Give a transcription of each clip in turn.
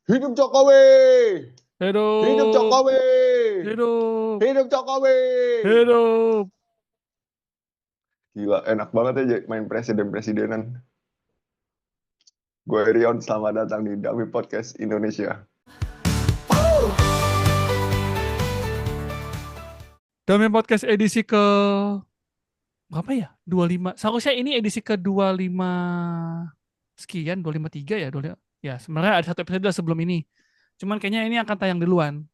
Hidup Jokowi! Hidup Hidup, Jokowi! hidup, Hidup Jokowi! hidup. Gila, enak banget ya main presiden-presidenan. Gue Rion, selamat datang di Dami Podcast Indonesia. Domain podcast edisi ke berapa ya? 25. Seharusnya ini edisi ke 25 sekian, 253 ya, 25. Ya, sebenarnya ada satu episode sebelum ini. Cuman kayaknya ini akan tayang duluan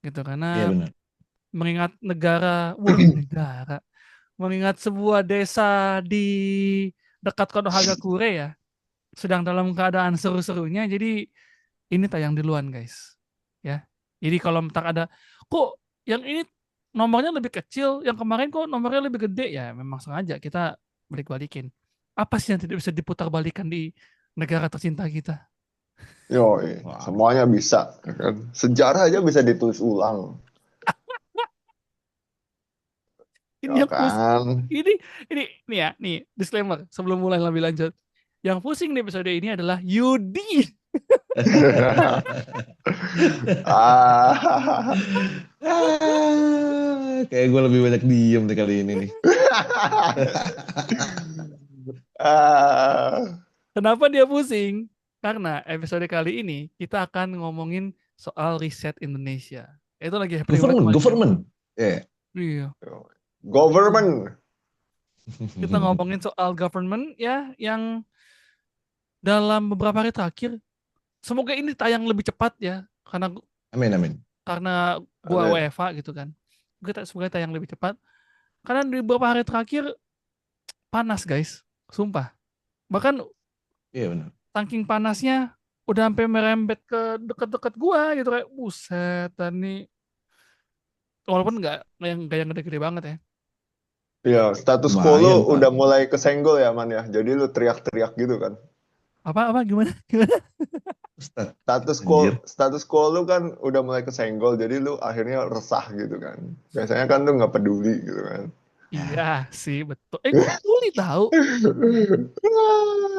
gitu Iya karena benar. mengingat negara, mengingat sebuah desa di dekat Konohagakure ya, sedang dalam keadaan seru-serunya, jadi ini tayang duluan guys. Ya. Jadi kalau mentak ada kok yang ini nomornya lebih kecil, yang kemarin kok nomornya lebih gede, ya memang sengaja kita balik-balikin. Apa sih yang tidak bisa diputar balikan di negara tercinta kita? Yoi, Wah, semuanya bisa. Kan? Sejarah aja bisa ditulis ulang. Ini Ya yang pusing. kan? Ini ya, nih disclaimer sebelum mulai lebih lanjut. Yang pusing di episode ini adalah Yudi. ah. kayak gue lebih banyak diem nih kali ini nih. ah. Kenapa dia pusing? Karena episode kali ini kita akan ngomongin soal riset Indonesia. Itu lagi happening banget Government, kemarin ya. government. Ya. Iya. Government. Kita ngomongin soal government ya, yang dalam beberapa hari terakhir, semoga ini tayang lebih cepat ya, Amin, amin. karena gua Amin. WFA gitu kan. Semoga tayang lebih cepat. Karena di beberapa hari terakhir panas guys, sumpah. Bahkan Iya benar. saking panasnya udah sampai merembet ke deket-deket gua gitu, kayak buset. Dan nih walaupun nggak yang gede-gede banget ya. Ya, status quo lu Lumayan, Pak. udah mulai kesenggol ya, Man ya. Jadi lu teriak-teriak gitu kan. Apa gimana? Gimana? Ustaz, Status quo anjir. status quo lu kan udah mulai kesenggol, jadi lu akhirnya resah gitu kan. Biasanya kan lu nggak peduli gitu kan. Iya sih betul. Gue peduli tahu.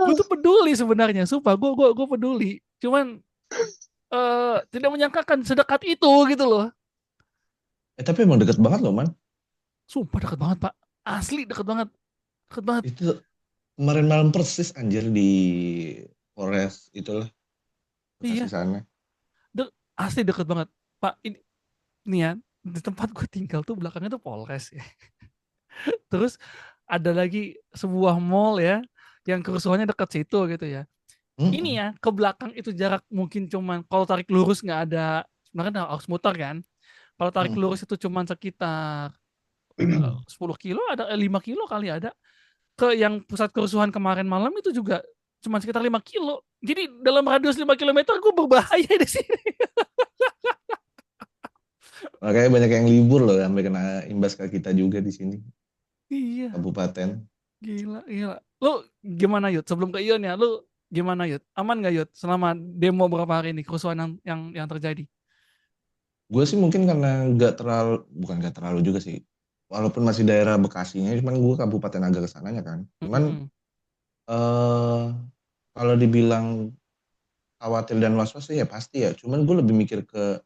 Gue tuh peduli sebenarnya. Sumpah gue peduli. Cuman tidak menyangkakan sedekat itu gitu loh. Tapi emang deket banget loh, Man. Sumpah dekat banget Pak. Asli dekat banget. Dekat banget. Itu kemarin malam persis anjir di Polres itulah, Bekasi Iya. sana. Asli dekat banget. Pak, ini ya, di tempat gue tinggal tuh belakangnya tuh Polres ya. Terus ada lagi sebuah mall ya, yang kerusuhannya dekat situ gitu ya. Ini Mm-mm. ya, ke belakang itu jarak mungkin cuman, kalau tarik lurus nggak ada, sebenarnya harus muter kan. Kalau tarik Mm. lurus itu cuman sekitar 10 kilo, ada 5 kilo kali ada. Ke yang pusat kerusuhan kemarin malam itu juga cuma sekitar 5 kilo. Jadi dalam radius 5 kilometer gue berbahaya di sini. Makanya banyak yang libur loh sampai kena imbas ke kita juga di sini, Iya, kabupaten. gila. Lu gimana Yud? Sebelum ke Ion ya, lu gimana Yud? Aman gak Yud selama demo beberapa hari ini, kerusuhan yang terjadi? Gue sih mungkin karena bukan nggak terlalu juga sih. Walaupun masih daerah Bekasinya, cuman gue kabupaten agak kesananya kan. Cuman Mm-mm. eh kalau dibilang khawatir dan was-was sih ya pasti ya. Cuman gue lebih mikir ke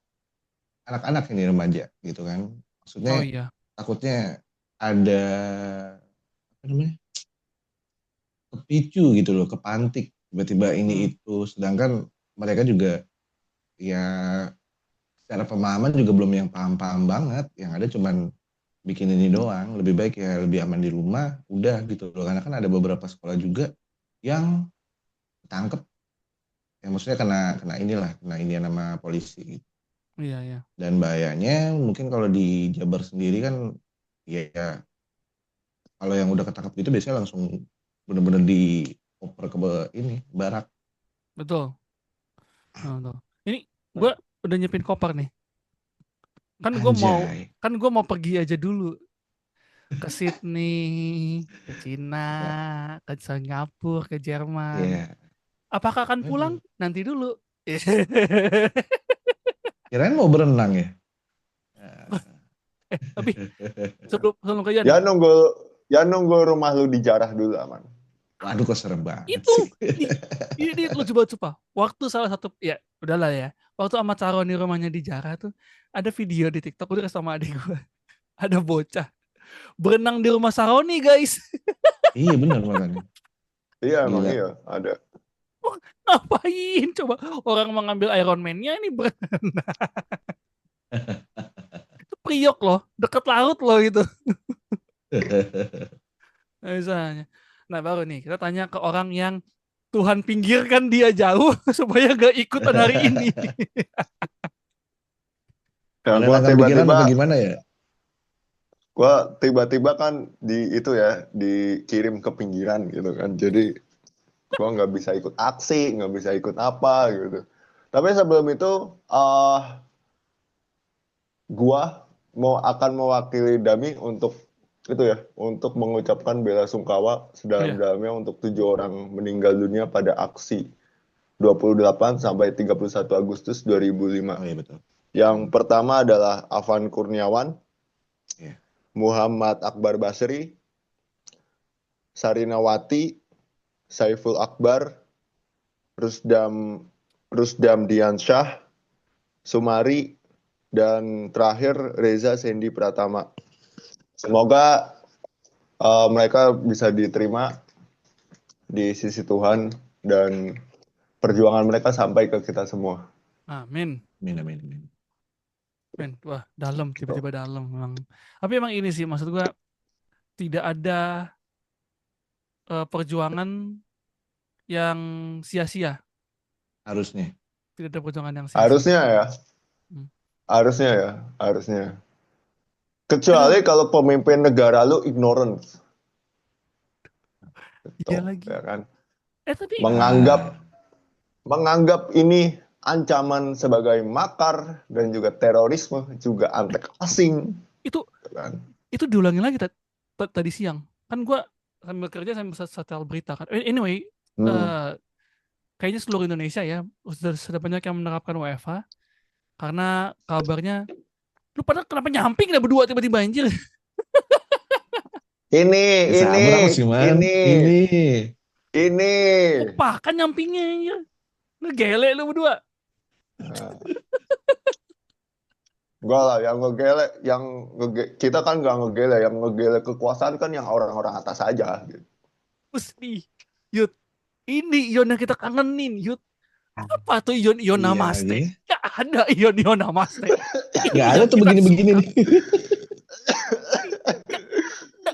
anak-anak ini remaja gitu kan. Oh Maksudnya iya. takutnya ada apa namanya kepicu gitu loh, kepantik tiba-tiba ini Mm. itu. Sedangkan mereka juga ya secara pemahaman juga belum yang paham-paham banget. Yang ada cuman bikin ini doang. Lebih baik ya lebih aman di rumah, udah gitu loh. Karena kan ada beberapa sekolah juga yang ditangkep, yang maksudnya kena inilah, kena ini nama polisi gitu. Iya. Dan bahayanya mungkin kalau di Jabar sendiri kan ya kalau yang udah ketangkep gitu biasanya langsung bener-bener dioper ke ini barak. Betul. Betul. Ini gue udah nyiapin koper nih. Kan gue mau Anjay. kan gue mau pergi aja dulu ke Sydney, ke Cina, Ya, ke Singapura, ke Jerman. ya. Apakah akan pulang? Aduh. Nanti dulu. Kirain mau berenang ya. Tapi sebelum sebelum ke Ian Ya nih. nunggu ya nunggu rumah lu dijarah dulu, aman. Waduh kok serem banget Itu sih. ini lucu banget sumpah. Waktu salah satu ya udahlah ya. Waktu sama Caroni rumahnya di Jara tuh ada video di TikTok udah sama adik gue. Ada bocah berenang di rumah Saroni guys. Iya benar makanya. Iya emang Gila. iya ada. Ngapain coba orang mengambil Iron Man-nya ini berenang. Itu Priok loh, deket laut loh gitu. Nah, misalnya. Nah baru nih kita tanya ke orang yang Tuhan pinggirkan dia jauh supaya gak ikutan hari ini. Dan Ada nangkap pikiran apa gimana ya? gua tiba-tiba kan di itu ya dikirim ke pinggiran gitu kan. Jadi gua nggak bisa ikut aksi, nggak bisa ikut apa gitu. Tapi sebelum itu gua akan mewakili Dami untuk itu ya, untuk mengucapkan bela sungkawa Iya. sedalam-dalamnya untuk 7 orang meninggal dunia pada aksi 28 sampai 31 Agustus 2005. Oh iya betul. Yang pertama adalah Afan Kurniawan, Iya. Muhammad Akbar Basri, Sarinawati, Saiful Akbar, Rusdam Diansyah, Sumari, dan terakhir Reza Sendi Pratama. Semoga mereka bisa diterima di sisi Tuhan dan perjuangan mereka sampai ke kita semua. Amin. Amin. Men, wah dalam tiba-tiba dalam memang. Tapi emang ini sih maksud gua tidak ada perjuangan yang sia-sia. Harusnya. Tidak ada perjuangan yang sia-sia. Harusnya ya. Hmm. Harusnya. Kecuali kalau pemimpin negara lu ignorance. Iya lagi. Ya kan? Tapi Menganggap ini ancaman sebagai makar dan juga terorisme, juga antek asing. itu Kan? itu diulangi lagi tadi siang. Kan gua sambil kerja sambil setel berita kan. Anyway, kayaknya seluruh Indonesia ya sudah banyak yang menerapkan WFH karena kabarnya lu pada kenapa nyamping dah berdua tiba-tiba anjir. Ini. Upah kan nyampingnya anjir. Ngegele lu berdua. Enggak lah, kita kan nggak ngegele, yang ngegele kekuasaan kan yang orang-orang atas aja. Gitu. Mesti, Yud, ini Ion yang kita kangenin, Yud. Apa tuh Ion Namaste? Gak ada Ion Namaste. Gak ada tuh begini-begini nih.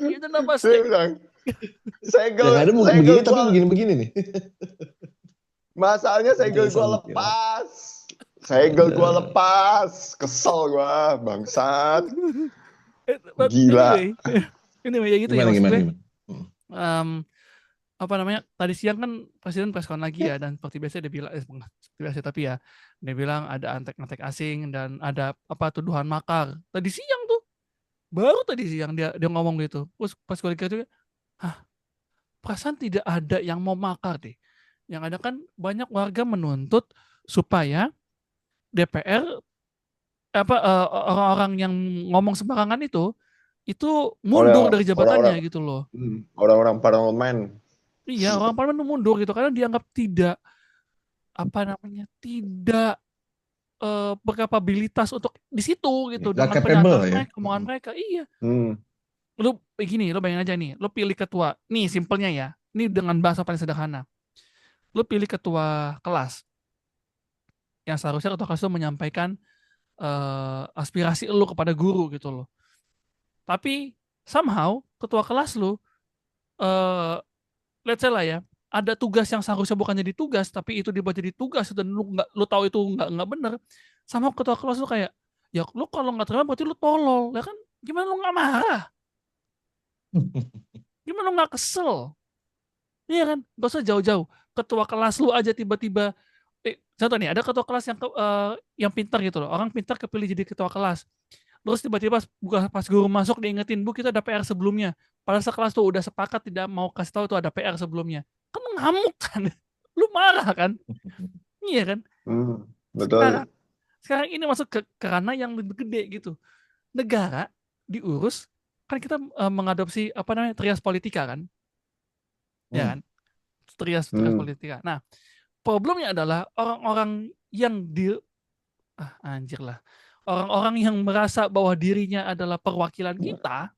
Ion Namaste. Dia bilang, segel ada begini tapi begini-begini nih. Masalahnya segel gua lepas. Kesel gua, bangsat. Gila. Ini ya gitu gimana, ya maksudnya. Gimana? Tadi siang kan presiden press con lagi ya, dan seperti biasa dia bilang tapi ya dia bilang ada antek-antek asing dan ada tuduhan makar. Tadi siang tuh baru tadi siang dia ngomong gitu. Terus pas gue lihat juga, perasaan tidak ada yang mau makar deh. Yang ada kan banyak warga menuntut supaya DPR orang-orang yang ngomong sembarangan itu mundur dari jabatannya gitu loh. Orang-orang parlemen. Iya, orang parlemen mundur gitu karena dianggap tidak berkapabilitas untuk di situ gitu dengan pernyataan omongan mereka. Iya. Lu bayangin aja nih, lu pilih ketua. Nih simpelnya ya. Ini dengan bahasa paling sederhana. Lu pilih ketua kelas. Yang seharusnya ketua kelas itu menyampaikan aspirasi lu kepada guru gitu loh. Tapi somehow ketua kelas lu let's say lah ya, ada tugas yang seharusnya bukan jadi tugas tapi itu dibuat jadi tugas dan lu tahu itu nggak bener. Sama ketua kelas lu kayak, ya lu kalau nggak terima berarti lu tolol. Ya kan gimana lu nggak marah? Gimana lu nggak kesel? Iya kan? Gak usah jauh-jauh. Ketua kelas lu aja tiba-tiba contoh nih, ada ketua kelas yang pintar gitu loh. Orang pintar kepilih jadi ketua kelas. Terus tiba-tiba pas guru masuk diingetin, Bu kita ada PR sebelumnya. Padahal sekelas tuh udah sepakat tidak mau kasih tahu itu ada PR sebelumnya. Kan ngamuk kan? Lu marah kan? Iya kan? Betul. Sekarang ini masuk ke ranah yang lebih gede gitu. Negara diurus, kan kita mengadopsi trias politika kan? Ya kan? Trias Hmm. politika. Nah, problemnya adalah orang-orang yang anjir lah. Orang-orang yang merasa bahwa dirinya adalah perwakilan kita,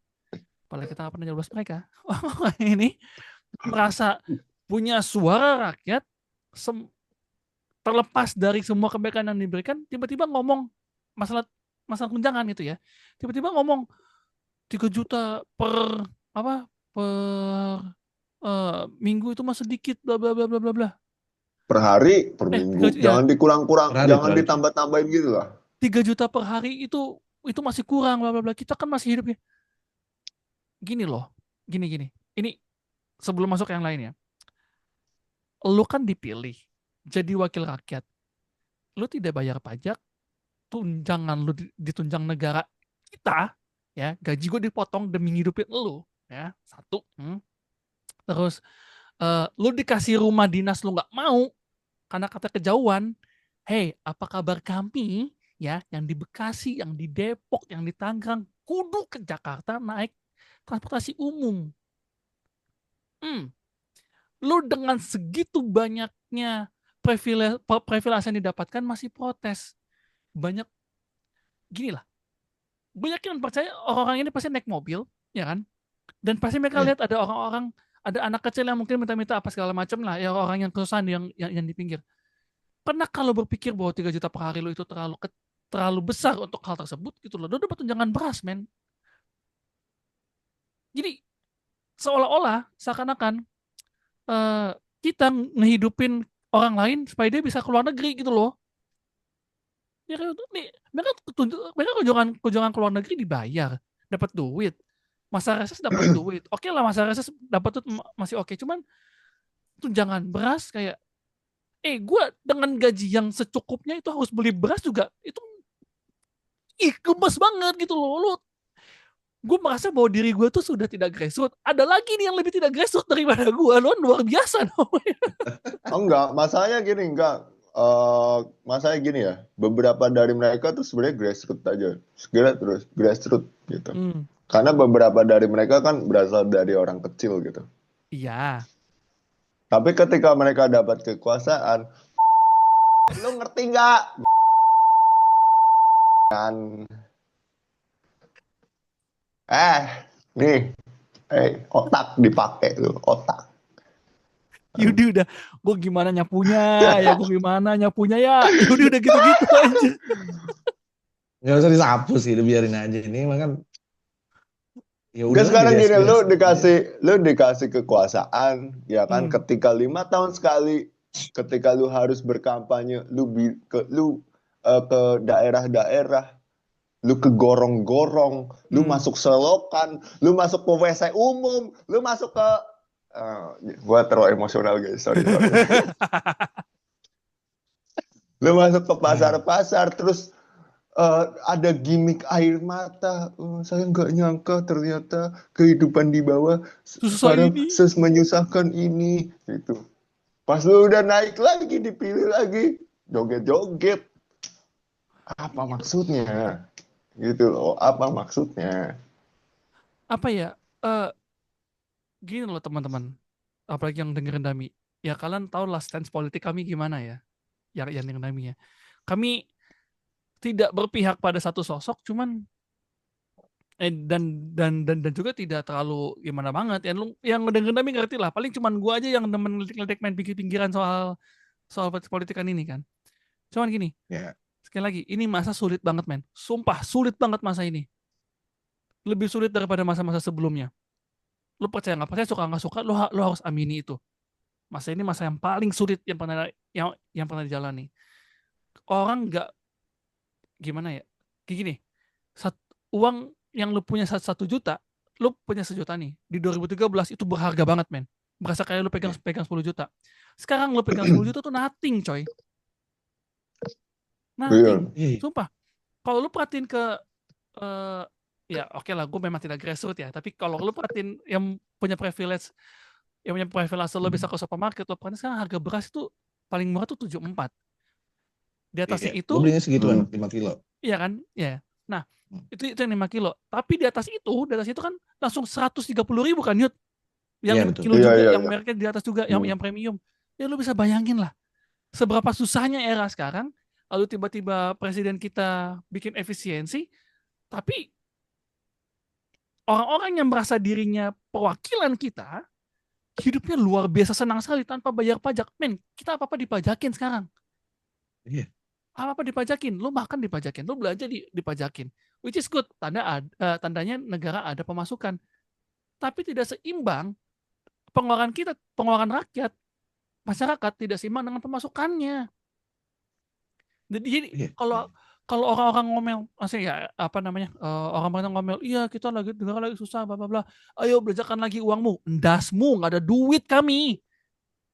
apalagi kita nggak pernah jelas mereka. Orang ini merasa punya suara rakyat, terlepas dari semua kebaikan yang diberikan, tiba-tiba ngomong masalah tunjangan gitu ya. Tiba-tiba ngomong 3 juta per minggu itu mah sedikit, bla bla bla bla bla bla. Per hari, per minggu. 3 Jangan dikurang-kurang, Per hari, jangan per hari. ditambah-tambahin gitu lah. 3 juta per hari itu masih kurang, bla bla bla. Kita kan masih hidupnya gini loh. Gini. Ini sebelum masuk yang lain ya. Lu kan dipilih jadi wakil rakyat. Lu tidak bayar pajak, tunjangan lu ditunjang negara kita, ya, gaji gue dipotong demi ngidupin lu, ya, satu. Terus lu dikasih rumah dinas lu nggak mau karena kata kejauhan. Hey, apa kabar kami, ya, yang di Bekasi, yang di Depok, yang di Tangerang, kudu ke Jakarta naik transportasi umum. Lu dengan segitu banyaknya privilege yang didapatkan masih protes. Banyak gini lah. Banyak yang percaya orang-orang ini pasti naik mobil, ya kan? Dan pasti mereka lihat ada orang-orang, ada anak kecil yang mungkin minta-minta apa segala macam lah, ya, orang yang kesusahan yang di pinggir. Pernah kalau berpikir bahwa 3 juta per hari lo itu terlalu besar untuk hal tersebut gitu loh. Lo dapat tunjangan beras, men. Jadi seolah-olah seakan-akan kita ngehidupin orang lain supaya dia bisa keluar negeri gitu loh. Ya, mereka kunjungan ke luar negeri dibayar, dapat duit. Masa reses dapat duit. Oke lah, masa reses dapat duit masih oke. Cuman tunjangan beras kayak, gue dengan gaji yang secukupnya itu harus beli beras juga, itu gemes banget gitu loh. Gue merasa bahwa diri gue tuh sudah tidak grassroots. Ada lagi nih yang lebih tidak grassroots daripada gue. Lo luar biasa namanya. Enggak, masalahnya gini, masalahnya gini ya. Beberapa dari mereka tuh sebenarnya grassroots aja. Terus grassroots gitu. Karena beberapa dari mereka kan berasal dari orang kecil gitu. Iya. Tapi ketika mereka dapat kekuasaan, lo ngerti nggak? Kan, otak dipakai tuh, otak. Yudi udah, gue gimana nyapunya ya, Yudi udah gitu-gitu aja. Nggak usah disapu sih, lu biarin aja. Ini emang kan ya udah. Sekarang gini, lu dikasih kekuasaan, ya kan? Ketika 5 tahun sekali, ketika lu harus berkampanye, lu ke daerah-daerah, lu ke gorong-gorong, lu masuk selokan, lu masuk ke WC umum, lu masuk ke gua terlalu emosional guys, sorry. Lu masuk ke pasar-pasar, terus ada gimmick air mata. Saya nggak nyangka ternyata kehidupan di bawah sekarang menyusahkan ini gitu. Pas lu udah naik lagi, dipilih lagi, joget-joget. Apa maksudnya? Gitu loh, apa maksudnya? Apa ya? Gini loh teman-teman, apalagi yang dengerin Dami. Ya kalian tahu lah stance politik kami gimana ya, yang dengerin Dami ya. Kami tidak berpihak pada satu sosok, cuman dan juga tidak terlalu gimana banget. Yang dengerin Dami ngerti lah. Paling cuman gua aja yang demen ngelitik-ngelitik main pikir-pikiran soal politikan ini kan. Cuman gini. Yeah. Sekali lagi, ini masa sulit banget, men. Sumpah, sulit banget masa ini. Lebih sulit daripada masa-masa sebelumnya. Lu percaya nggak percaya, suka nggak suka, lu harus amini itu. Masa ini masa yang paling sulit yang pernah dijalani. Orang nggak, gimana ya, kayak gini, uang yang lu punya 1 juta, lu punya 1 juta nih. Di 2013 itu berharga banget, men. Berasa kayak lu pegang 10 juta. Sekarang lu pegang 10 juta tuh nothing, coy. Nothing. Sumpah. Kalau lu perhatiin ke ya oke lah, gue memang tidak grassroots ya, tapi kalau lu perhatiin yang punya privilege lo bisa ke supermarket, lo perhatiin sekarang harga beras itu paling murah tuh 74. Di atasnya itu gue belinya segituan, 5 kilo. Iya kan? Ya. Nah, itu yang 5 kilo. Tapi di atas itu kan langsung 130.000 kan, Yud? yang Iya 5 betul. kilo Iya, juga, iya, yang iya. mereknya di atas juga, yang premium. Ya lu bisa bayangin lah seberapa susahnya era sekarang, lalu tiba-tiba presiden kita bikin efisiensi, tapi orang-orang yang merasa dirinya perwakilan kita, hidupnya luar biasa senang sekali tanpa bayar pajak. Men, kita apa-apa dipajakin sekarang. Iya. Apa-apa dipajakin. Lu makan dipajakin, lu belanja dipajakin. Which is good, tandanya negara ada pemasukan. Tapi tidak seimbang pengeluaran kita, pengeluaran rakyat, masyarakat tidak seimbang dengan pemasukannya. Jadi Iya. kalau orang-orang ngomel, maksudnya ya apa namanya, orang-orang ngomel, iya kita lagi negara lagi susah, bla bla bla. Ayo belanjakan lagi uangmu, endasmu, nggak ada duit kami.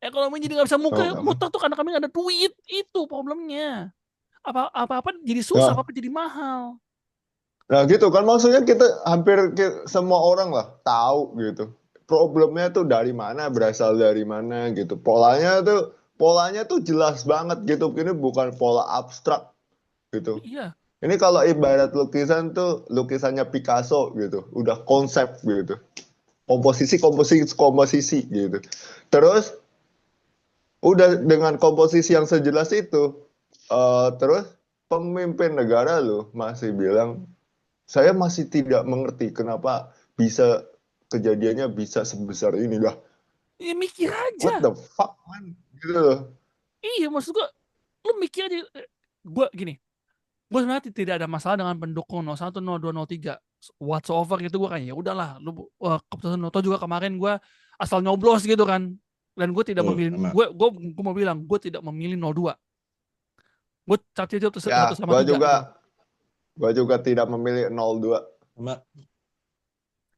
Ekonomi jadi nggak bisa muter tuh karena kami nggak ada duit, itu problemnya. Apa-apa jadi susah, Ya. apa-apa jadi mahal. Nah gitu kan maksudnya kita hampir semua orang lah tahu gitu. Problemnya tuh dari mana, berasal dari mana gitu. Polanya tuh jelas banget gitu. Ini bukan pola abstrak gitu. Iya, Ini kalau ibarat lukisan tuh lukisannya Picasso gitu. Udah konsep gitu. Komposisi gitu. Terus udah dengan komposisi yang sejelas itu, terus pemimpin negara lu masih bilang saya masih tidak mengerti kenapa bisa kejadiannya bisa sebesar ini lah. ya mikir What aja. the fuck man? Gitu loh. Iya, maksud gua, lu mikir aja. Gua gini, gue sebenarnya tidak ada masalah dengan pendukung 01, 02, 03 whatsoever gitu. Gue kayak ya udahlah, lu keputusan Noto juga kemarin gue asal nyoblos gitu kan, dan gue tidak Betul, memilih, sama. gue mau bilang gue tidak memilih 02, gue capci itu Ya, 1 sama 3 gitu. gua juga tidak memilih 02, Sama.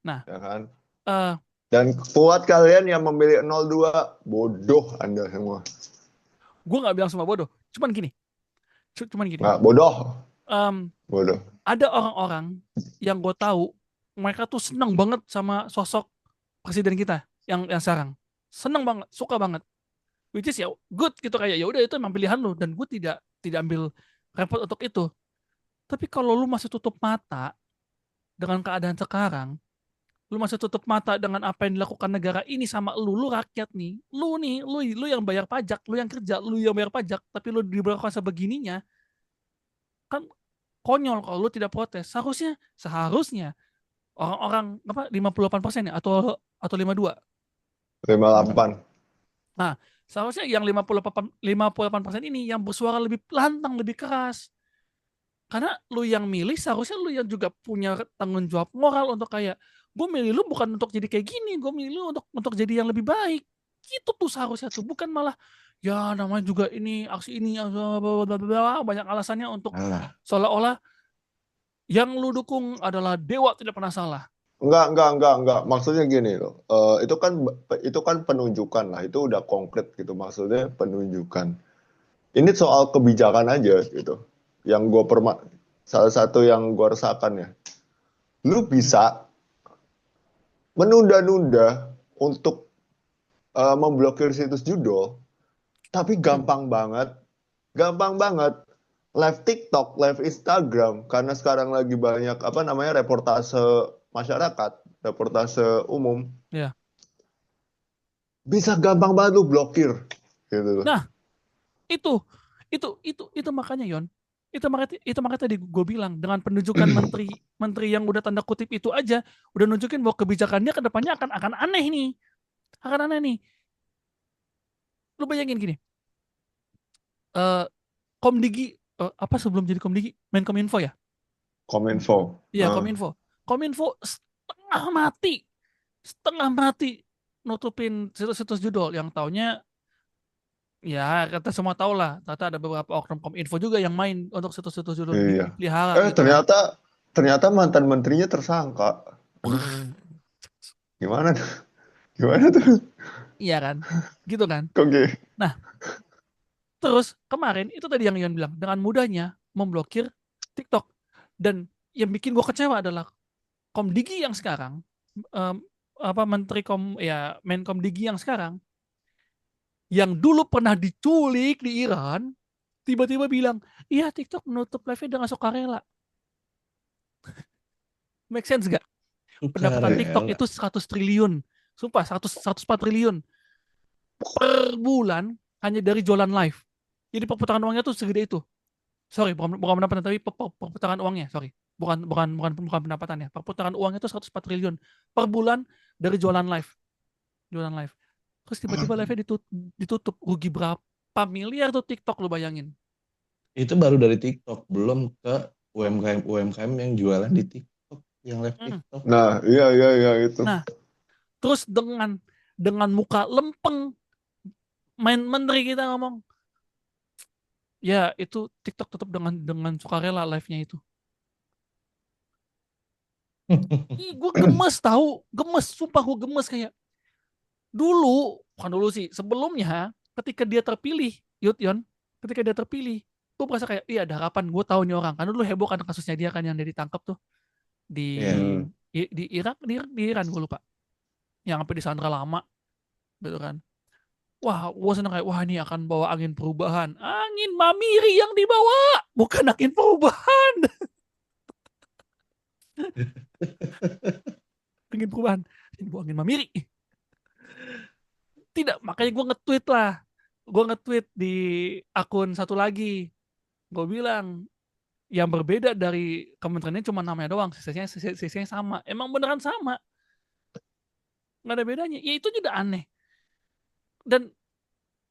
Nah, ya kan? eh Dan buat kalian yang memilih 02, bodoh Anda semua. gue nggak bilang semua bodoh, cuman gini, Nggak, bodoh. em, Bodoh. ada orang-orang yang gue tahu mereka tuh seneng banget sama sosok presiden kita yang sekarang, seneng banget, suka banget. Which is ya good gitu, kayak ya udah itu emang pilihan lu, dan gue tidak ambil repot untuk itu. Tapi kalau lu masih tutup mata dengan keadaan sekarang, lu masih tutup mata dengan apa yang dilakukan negara ini sama lu rakyat nih, lu yang bayar pajak, lu yang kerja, lu yang bayar pajak, tapi lu diberlakukan sebegininya, kan konyol kalau lu tidak protes. Seharusnya orang-orang apa 58% ya, atau 52. 58. Nah, seharusnya yang 58% ini yang bersuara lebih lantang, lebih keras. Karena lu yang milih, seharusnya lu yang juga punya tanggung jawab moral untuk kayak, gue milih lu bukan untuk jadi kayak gini, gue milih lu untuk jadi yang lebih baik. Gitu tuh seharusnya tuh, bukan malah ya namanya juga ini aksi ini banyak alasannya untuk Alah. seolah-olah yang lu dukung adalah dewa tidak pernah salah. Enggak. Maksudnya gini loh. Itu kan penunjukan lah. Itu udah konkret gitu. Maksudnya penunjukan. Ini soal kebijakan aja gitu. Salah satu yang gue rasakan ya. Lu bisa menunda-nunda untuk memblokir situs judul, tapi gampang banget live TikTok, live Instagram, karena sekarang lagi banyak apa namanya reportase masyarakat, reportase umum, Ya. bisa gampang banget lu blokir gitu loh. Nah, itu makanya Yon. Itu makanya tadi gue bilang dengan penunjukan menteri yang udah tanda kutip itu aja udah nunjukin bahwa kebijakannya ke depannya akan aneh nih. Akan aneh nih. Lu bayangin gini. Komdigi apa sebelum jadi Komdigi? Menkominfo ya? Kominfo. Iya, Kominfo. Kominfo setengah mati nutupin situs-situs judul yang taunya ya kita semua tahu lah, ternyata ada beberapa oknum Kominfo juga yang main untuk situs-situs judul Iya. dipelihara gitu kan. Ternyata mantan menterinya tersangka. Aduh, gimana tuh? Gimana tuh? Iya kan? Gitu kan? Oke. Nah, terus kemarin itu tadi yang Ian bilang, dengan mudahnya memblokir TikTok. Dan yang bikin gue kecewa adalah Komdigi yang sekarang, Menkom Digi yang sekarang, yang dulu pernah diculik di Iran, tiba-tiba bilang, iya TikTok menutup live-nya dengan sukarela. Make sense gak? Pendapatan TikTok itu 100 triliun. Sumpah 104 triliun per bulan hanya dari jualan live. Jadi perputaran uangnya tuh segede itu. Sorry, bukan pendapatan tapi perputaran uangnya, sorry. Bukan pendapatannya. Perputaran uangnya itu 104 triliun per bulan dari jualan live. Jualan live. Terus tiba-tiba live-nya ditutup. Rugi berapa miliar tuh TikTok, lu bayangin. Itu baru dari TikTok, belum ke UMKM yang jualan di TikTok, yang live TikTok. Nah, iya itu. Nah, terus dengan muka lempeng main menteri kita ngomong, ya itu TikTok tutup dengan sukarela live-nya itu. Ih, gue gemes tahu, sumpah gue gemes kayak bukan dulu sih, sebelumnya ketika dia terpilih, ketika dia terpilih, gue merasa kayak, iya ada harapan, gue tahu nih orang, karena dulu heboh kan kasusnya dia kan yang dia ditangkap tuh di Iya. di Irak, di Iran gue lupa, yang sampai disandra lama, gitu kan. Wah, gue seneng kayak, wah ini akan bawa angin perubahan, angin mamiri yang dibawa, bukan angin perubahan, angin perubahan, ini bawa angin mamiri. Tidak, makanya gue nge-tweet di akun satu lagi, gue bilang yang berbeda dari kementeriannya cuma namanya doang, sisanya sama, emang beneran sama, nggak ada bedanya, ya itu juga aneh. Dan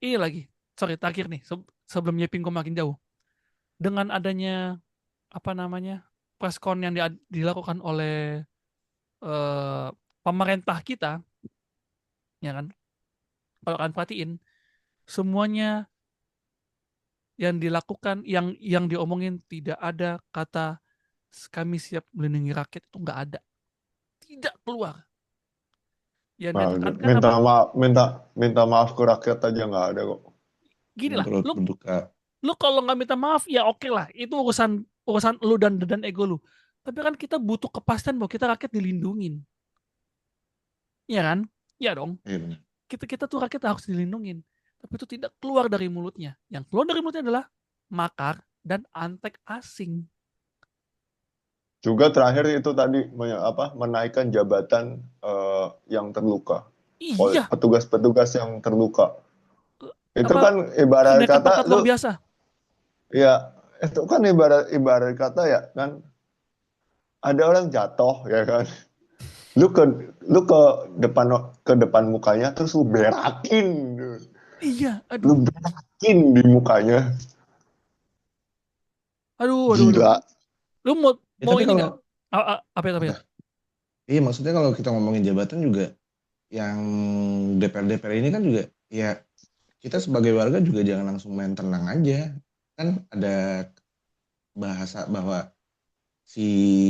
ini lagi, sorry terakhir nih, sebelum Yeping makin jauh, dengan adanya apa namanya preskon yang dilakukan oleh eh, pemerintah kita, ya kan, kalau kalian perhatiin semuanya yang dilakukan, yang diomongin, tidak ada kata kami siap melindungi rakyat, itu nggak ada, tidak keluar. Yang Nah, ditekankan apa? minta maaf ke rakyat aja nggak ada kok. Gini lah, Turut lu berduka. kalau nggak minta maaf ya oke lah, itu urusan urusan lu dan ego lu. Tapi kan kita butuh kepastian bahwa kita rakyat dilindungin, ya kan? Ya dong. Iya benar. Kita tuh rakyat harus dilindungin. Tapi itu tidak keluar dari mulutnya. Yang keluar dari mulutnya adalah makar dan antek asing. Juga terakhir itu tadi menaikkan jabatan yang terluka oleh Iya, petugas-petugas yang terluka. Itu apa kan ibarat kenaikan kata pangkat luar lu biasa. ya itu kan ibarat kata ya kan ada orang jatuh ya kan. Lu ke lu ke depan mukanya terus lu berakin. Iya, Lu aduh, berakin di mukanya. aduh. Gila. Lu mau Ya, mau tapi ini nggak? kalau Apa ya? iya maksudnya kalau kita ngomongin jabatan juga, yang DPR ini kan juga ya, kita sebagai warga juga jangan langsung main tenang aja. Kan ada bahasa bahwa si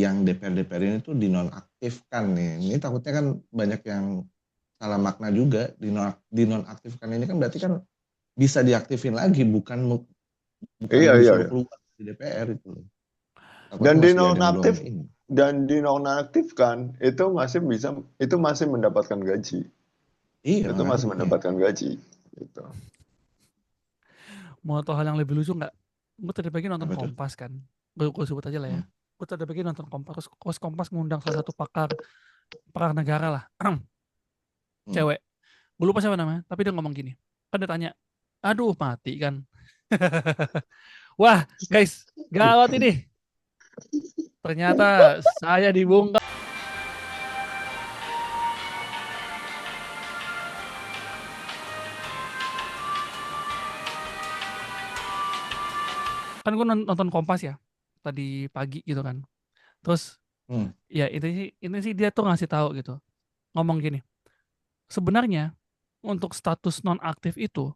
yang DPR ini tuh dinonaktifkan nih. Ini takutnya kan banyak yang salah makna juga. Dinonaktifkan ini kan berarti kan bisa diaktifin lagi, bukan Iya. disuruh keluar di DPR itu loh. Dan Takutnya masih ada yang belum ini. dinonaktifkan itu masih mendapatkan gaji. Iya Itu masih makanya. mendapatkan gaji gitu. Mau tau hal yang lebih lucu nggak? Gue tadi pagi nonton Apa tuh? Kompas kan. Gue sebut aja lah ya. Gue tadi pagi nonton Kompas. Terus Kompas ngundang salah satu pakar negara lah. Cewek. Gue lupa siapa namanya. Tapi dia ngomong gini. Kan dia tanya. Aduh mati kan. Wah guys. Gawat ini. Ternyata saya dibungkam. Kan gue nonton Kompas ya. Tadi pagi gitu kan. Terus ya ini sih dia tuh ngasih tahu gitu. Ngomong gini. Sebenarnya untuk status nonaktif itu,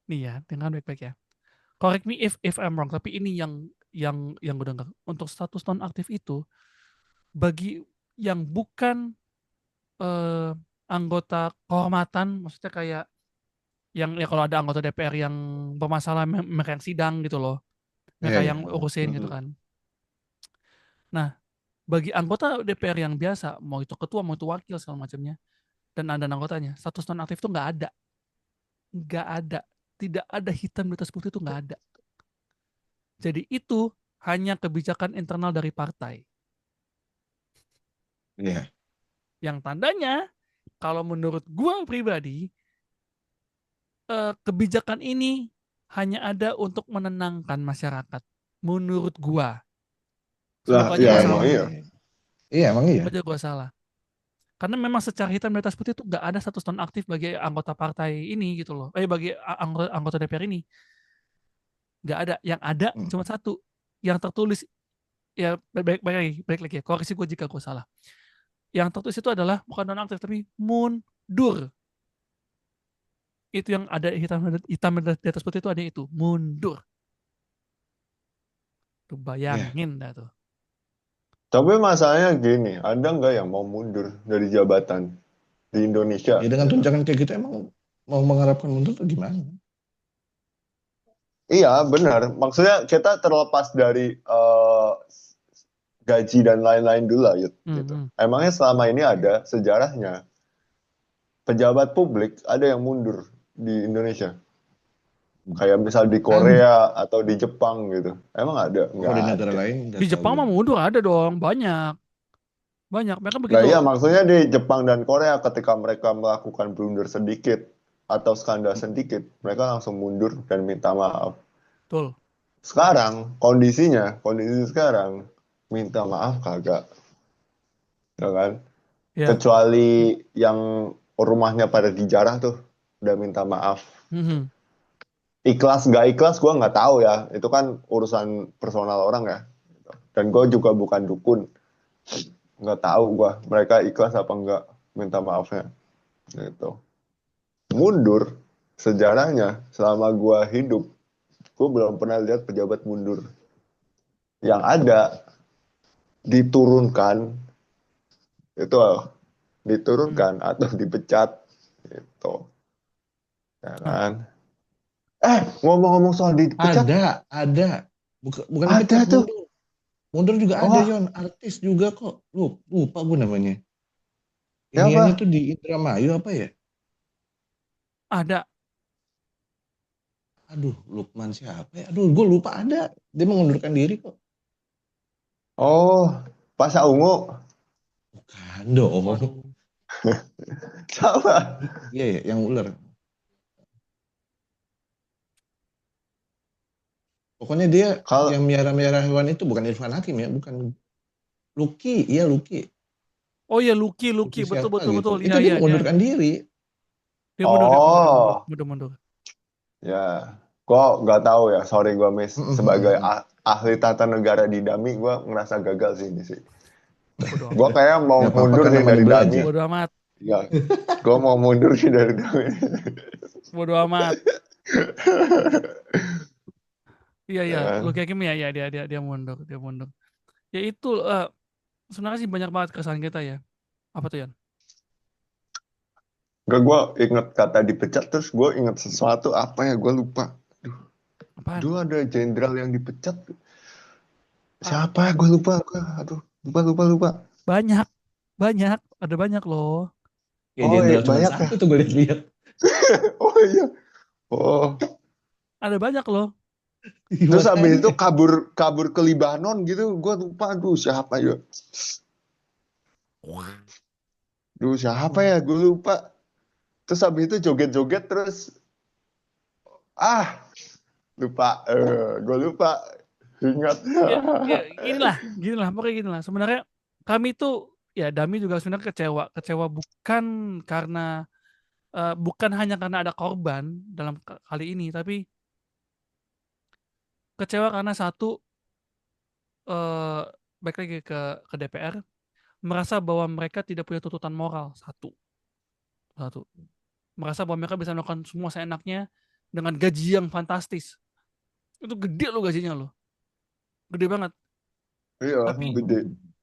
nih ya, dengar baik-baik ya. Correct me if I'm wrong, tapi ini yang gue dengar. Untuk status nonaktif itu bagi yang bukan eh, anggota kehormatan, maksudnya kayak yang ya kalau ada anggota DPR yang bermasalah mereka yang sidang gitu loh, mereka Iya. yang urusin gitu kan. Nah, bagi anggota DPR yang biasa, mau itu ketua, mau itu wakil segala macamnya, dan ada anggotanya, status nonaktif itu nggak ada, tidak ada hitam di atas putih, itu nggak ada. Jadi itu hanya kebijakan internal dari partai. Iya. Yang tandanya kalau menurut gua pribadi kebijakan ini hanya ada untuk menenangkan masyarakat. Menurut gua. Lah, Semoga aja ya gua emang salah. iya. Iya, emang iya. Semoga aja gua salah. Karena memang secara hitam di atas putih itu nggak ada status nonaktif bagi anggota partai ini gitu loh. Bagi anggota DPR ini. Nggak ada. Yang ada Hmm. cuma satu. Yang tertulis, ya baik lagi ya. Koreksi gue jika gue salah. Yang tertulis itu adalah bukan nonaktif tapi mundur. Itu yang ada hitam di atas putih itu ada itu. Mundur. Tuh Ya. bayangin dah tuh. Tapi masalahnya gini, ada nggak yang mau mundur dari jabatan di Indonesia? Ya dengan Gitu. tunjangan kayak gitu emang mau mengharapkan mundur tuh gimana? Iya, benar. Maksudnya kita terlepas dari gaji dan lain-lain dulu lah, Yud, gitu. Hmm. Emangnya selama ini ada sejarahnya pejabat publik ada yang mundur di Indonesia? Kayak misal di Korea atau di Jepang gitu. Emang ada? Kalau Nggak di negara ada. lain nggak Di tahu Jepang gue. mah mundur ada dong, banyak. Banyak. Mereka Nah begitu. iya, maksudnya di Jepang dan Korea ketika mereka melakukan blunder sedikit atau skandal sedikit, mereka langsung mundur dan minta maaf. Betul. Sekarang, kondisi sekarang, minta maaf kagak. Ya kan? Ya. Kecuali yang rumahnya pada dijarah tuh, udah minta maaf. Mhm. Ikhlas nggak ikhlas gue nggak tahu ya, itu kan urusan personal orang ya. Dan gue juga bukan dukun, nggak tahu gue mereka ikhlas apa nggak minta maafnya. Gitu. Mundur, sejarahnya selama gue hidup, gue belum pernah lihat pejabat mundur. Yang ada diturunkan, itu diturunkan atau dipecat, gitu. Ya Nah, kan? Ngomong-ngomong soal dipecat, Ada. Bukan ada dipecat, tuh. mundur. Mundur juga ada, Oh, Yon. Artis juga kok. Lupa gue namanya. Iniannya siapa? tuh di Indramayu apa ya? ada. Aduh, Lukman siapa ya? Aduh, gue lupa ada. Dia mengundurkan diri kok. Oh, Pasha Ungu. Bukan dong. Waduh. Siapa? Iya ya, yang ular. Pokoknya dia Kalau yang miara-miara hewan itu bukan Irfan Hakim ya, bukan Lucky. Iya, Lucky. Oh ya, Lucky, Lucky betul siapa betul gitu. betul. Itu Iya dia iya iya. mengundurkan diri. Dia Oh, mundur. ya, gue nggak tahu ya. Sorry gue miss. Sebagai Mm-mm. ahli tata negara di DAMI, gue ngerasa gagal sih ini sih. Bodoh Gue amat. kayak mau Gak apa-apa mundur kan nih namanya dari DAMI. belajar. Bodoh amat. Ya, gue mau mundur sih dari DAMI. Bodoh amat. Iya iya, Ya. Lucky Hakim ya dia mundur. Ya itu sebenarnya sih banyak banget keresahan kita ya. Apa tuh Yan? Gak, gue inget kata dipecat, terus gue inget sesuatu apa ya, gue lupa. Apaan? Dulu ada jenderal yang dipecat. Ah, Siapa? Gue lupa. Aduh, lupa. banyak. Ada banyak loh. Kayak Oh, iya, jenderal cuma banyak ya. satu tuh gue lihat. Oh iya. Oh. Ada banyak loh. Terus habis itu Makanya. kabur ke Libanon gitu. Gue lupa. Aduh, siapa ya? Aduh, siapa ya? Gue lupa. Terus habis itu joget-joget terus. Lupa. Gue lupa. Ingat. Ya ginilah pokoknya ginilah. Sebenarnya kami tuh ya Dami juga sebenarnya kecewa bukan hanya karena ada korban dalam kali ini, tapi kecewa karena satu, eh baik lagi ke DPR, merasa bahwa mereka tidak punya tuntutan moral. Satu merasa bahwa mereka bisa melakukan semua seenaknya dengan gaji yang fantastis. Itu gede loh gajinya loh, gede banget. Iya, Tapi gede.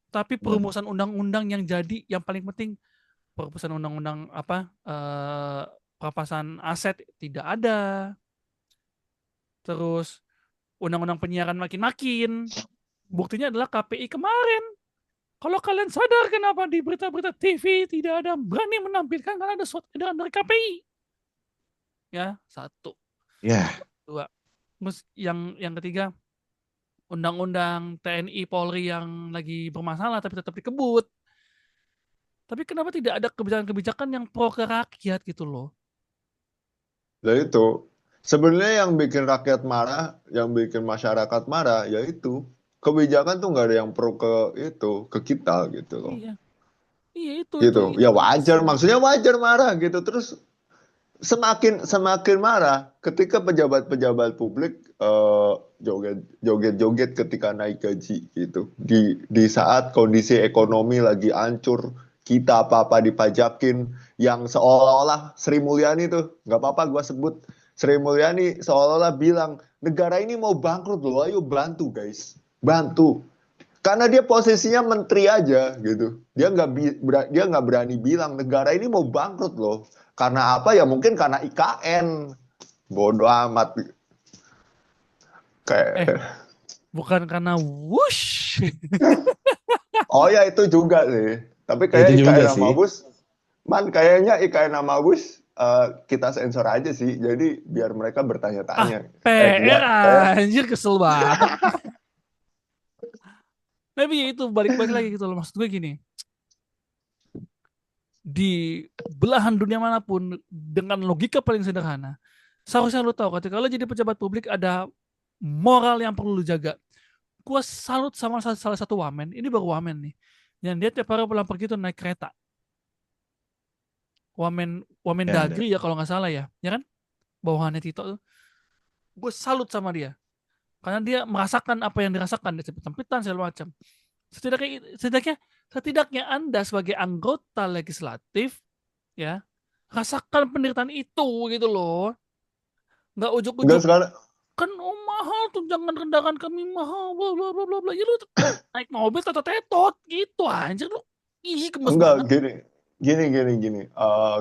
Benar. perumusan undang-undang yang jadi yang paling penting, perumusan undang-undang perampasan aset tidak ada. Terus undang-undang penyiaran makin-makin. Buktinya adalah KPI kemarin. Kalau kalian sadar kenapa di berita-berita TV tidak ada berani menampilkan karena ada surat edaran dari KPI. Ya, satu. Ya. Dua. Yang ketiga, undang-undang TNI Polri yang lagi bermasalah tapi tetap dikebut. Tapi kenapa tidak ada kebijakan-kebijakan yang pro ke rakyat gitu loh? Nah itu sebenarnya yang bikin rakyat marah, yang bikin masyarakat marah, yaitu kebijakan tuh nggak ada yang pro ke itu, ke kita gitu loh. Iya, iya Gitu. itu Ya kan wajar, kesel. maksudnya wajar marah gitu. Terus semakin semakin marah ketika pejabat-pejabat publik joget-joget ketika naik gaji gitu. Di saat kondisi ekonomi lagi hancur, kita apa-apa dipajakin, yang seolah-olah Sri Mulyani tuh, nggak apa-apa gua sebut, Sri Mulyani seolah-olah bilang negara ini mau bangkrut loh, ayo bantu guys, bantu. Karena dia posisinya menteri aja gitu. Dia nggak berani bilang negara ini mau bangkrut loh. Karena apa ya? Mungkin karena IKN. Bodoh amat. Eh, Kayak bukan karena wush. oh ya itu juga sih. Tapi Ya, itu kayak juga IKN sama sih. Bus, kayaknya IKN sama Bus kita sensor aja sih. Jadi biar mereka Ah, bertanya-tanya. PR Enggak, kayak anjir kesel banget. Tapi ya itu balik-balik lagi gitu loh. Maksud gue gini, di belahan dunia manapun dengan logika paling sederhana, seharusnya lo tahu ketika lo jadi pejabat publik ada moral yang perlu lo jaga. Gue salut sama salah satu wamen, ini baru wamen nih, yang dia tiap hari pulang pergi tuh naik kereta. Wamen Wamen Ya ada. Dagri ya kalau nggak salah ya kan? Bawahannya Tito tuh. Gue salut sama dia. Karena dia merasakan apa yang dirasakan, dia cepet-cepetan segala macam. Setidaknya, setidaknya Anda sebagai anggota legislatif ya rasakan penderitaan itu gitu loh. Nggak enggak ujuk-ujuk sekarang. kan mahal tuh, jangan rendahkan kami mahal bla bla bla bla bla. Ya lu naik mobil tetot-tetot gitu anjir lu. Ih, gemes Enggak, banget. gini.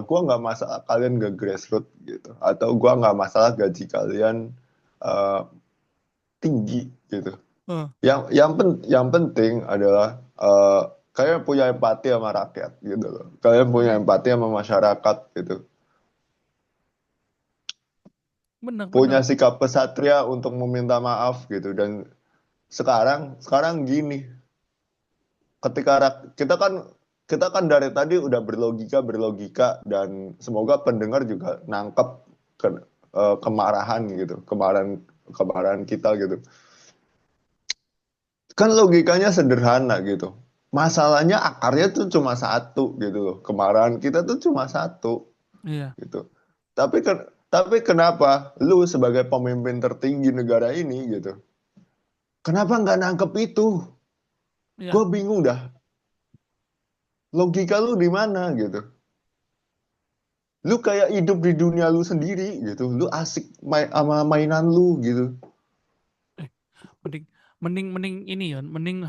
Gua nggak masalah kalian gak grassroots gitu, atau gua nggak masalah gaji kalian eh, tinggi gitu. Heeh. Yang penting adalah kalian punya empati sama rakyat gitu loh. Kalian punya Iya, empati sama masyarakat gitu. benar-benar. Punya sikap kesatria untuk meminta maaf gitu. Dan sekarang gini, kita kan dari tadi udah berlogika dan semoga pendengar juga nangkep kemarahan gitu, kemarahan kita gitu. Kan logikanya sederhana gitu. Masalahnya akarnya tuh cuma satu gitu loh. Kemarahan kita tuh cuma satu Iya, gitu. Tapi kenapa lu sebagai pemimpin tertinggi negara ini gitu? Kenapa nggak nangkep itu? Gue iya. bingung dah. Logika lu di mana gitu? Lu kayak hidup di dunia lu sendiri gitu. Lu asik sama mainan lu gitu. Eh, mending mending mending ini ya, mending